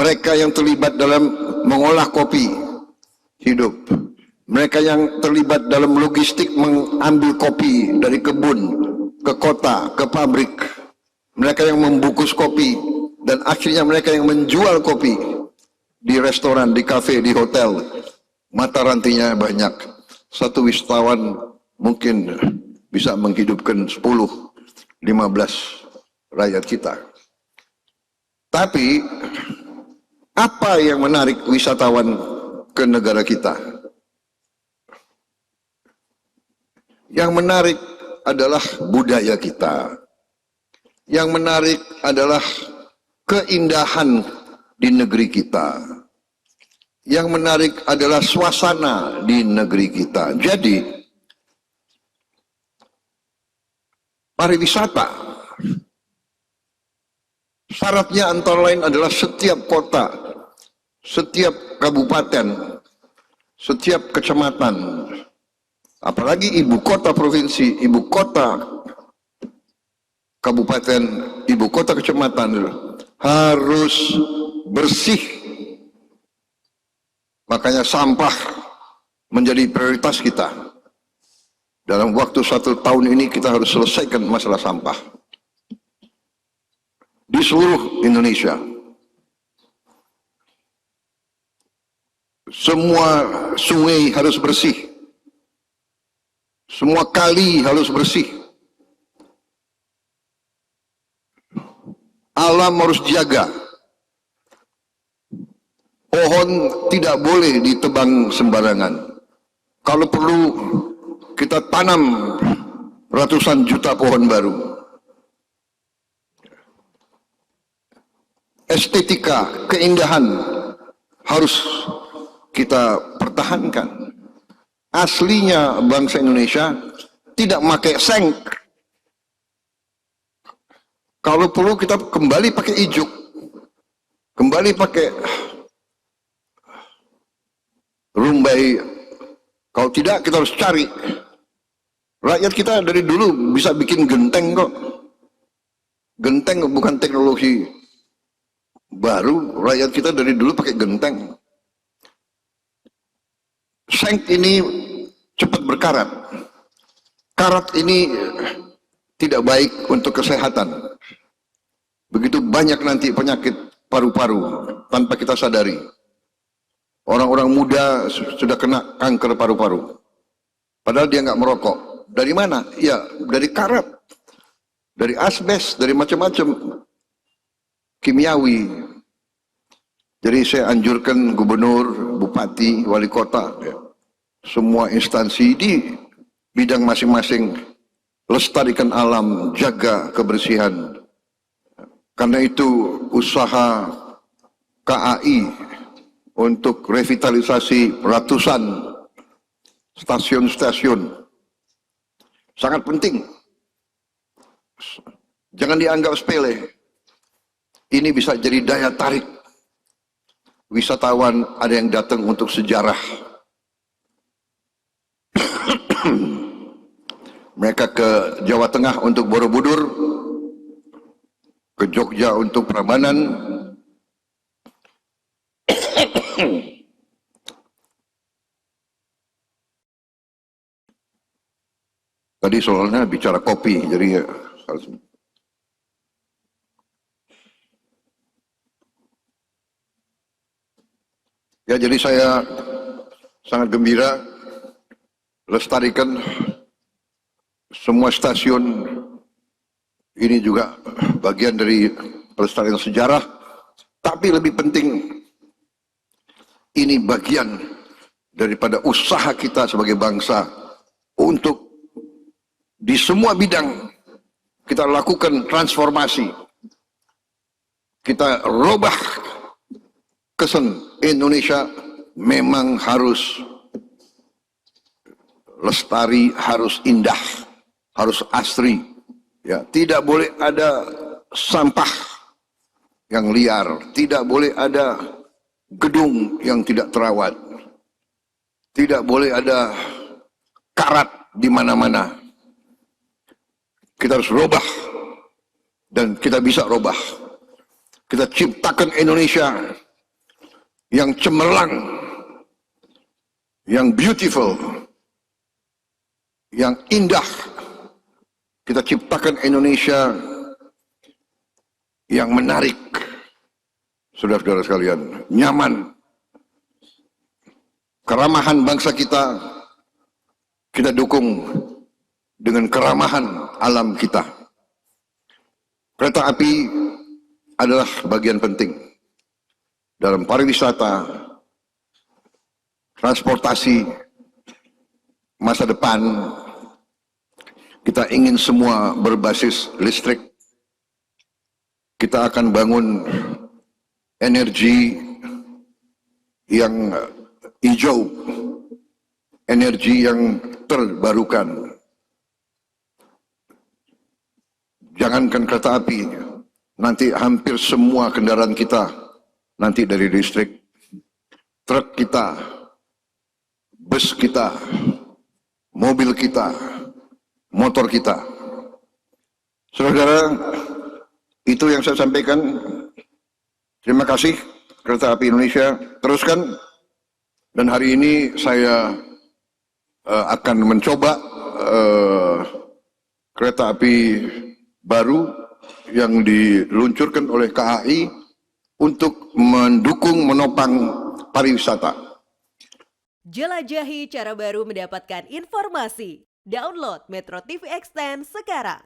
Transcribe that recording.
mereka yang terlibat dalam mengolah kopi hidup, mereka yang terlibat dalam logistik mengambil kopi dari kebun ke kota, ke pabrik, mereka yang membungkus kopi, dan akhirnya mereka yang menjual kopi di restoran, di kafe, di hotel. Mata rantinya banyak. Satu wisatawan mungkin bisa menghidupkan 10, 15 rakyat kita. Tapi apa yang menarik wisatawan ke negara kita? Yang menarik adalah budaya kita. Yang menarik adalah keindahan di negeri kita. Yang menarik adalah suasana di negeri kita. Jadi, pariwisata syaratnya antara lain adalah setiap kota, setiap kabupaten, setiap kecamatan, apalagi ibu kota provinsi, ibu kota kabupaten, ibu kota kecamatan harus bersih. Makanya sampah menjadi prioritas kita. Dalam waktu 1 tahun ini kita harus selesaikan masalah sampah di seluruh Indonesia. Semua sungai harus bersih, semua kali harus bersih, alam harus dijaga. Pohon tidak boleh ditebang sembarangan. Kalau perlu kita tanam ratusan juta pohon baru. Estetika, keindahan harus kita pertahankan. Aslinya bangsa Indonesia tidak pakai seng. Kalau perlu kita kembali pakai ijuk, kembali pakai rumbai. Kalau tidak kita harus cari. Rakyat kita dari dulu bisa bikin genteng kok. Genteng bukan teknologi baru. Rakyat kita dari dulu pakai genteng. Seng ini cepat berkarat. Karat ini tidak baik untuk kesehatan. Begitu banyak nanti penyakit paru-paru tanpa kita sadari. Orang-orang muda sudah kena kanker paru-paru. Padahal dia nggak merokok. Dari mana? Ya, dari karat. Dari asbes, dari macam-macam kimiawi. Jadi saya anjurkan gubernur, bupati, wali kota, ya, semua instansi di bidang masing-masing, lestarikan alam, jaga kebersihan. Karena itu usaha KAI untuk revitalisasi ratusan stasiun-stasiun sangat penting. Jangan dianggap sepele. Ini bisa jadi daya tarik. Wisatawan ada yang datang untuk sejarah. Mereka ke Jawa Tengah untuk Borobudur, ke Jogja untuk Prambanan. Tadi soalnya bicara kopi, jadi harus. Ya, jadi saya sangat gembira lestarikan semua stasiun. Ini juga bagian dari pelestarian sejarah, tapi lebih penting ini bagian daripada usaha kita sebagai bangsa untuk di semua bidang kita lakukan transformasi. Kita robah kesan Indonesia memang harus lestari, harus indah, harus asri. Ya, tidak boleh ada sampah yang liar, tidak boleh ada gedung yang tidak terawat, tidak boleh ada karat di mana-mana. Kita harus robah, dan kita bisa robah. Kita ciptakan Indonesia yang cemerlang, yang beautiful, yang indah. Kita ciptakan Indonesia yang menarik, saudara-saudara sekalian, nyaman. Keramahan bangsa kita dukung dengan keramahan alam kita. Kereta api adalah bagian penting dalam pariwisata, transportasi masa depan. Kita ingin semua berbasis listrik. Kita akan bangun energi yang hijau, energi yang terbarukan. Jangankan kereta api, nanti hampir semua kendaraan kita nanti dari listrik. Truk kita, bus kita, mobil kita, motor kita. Saudara, itu yang saya sampaikan. Terima kasih Kereta Api Indonesia, teruskan. Dan hari ini saya akan mencoba kereta api baru yang diluncurkan oleh KAI untuk mendukung menopang pariwisata. Jelajahi cara baru mendapatkan informasi. Download Metro TV Extend sekarang.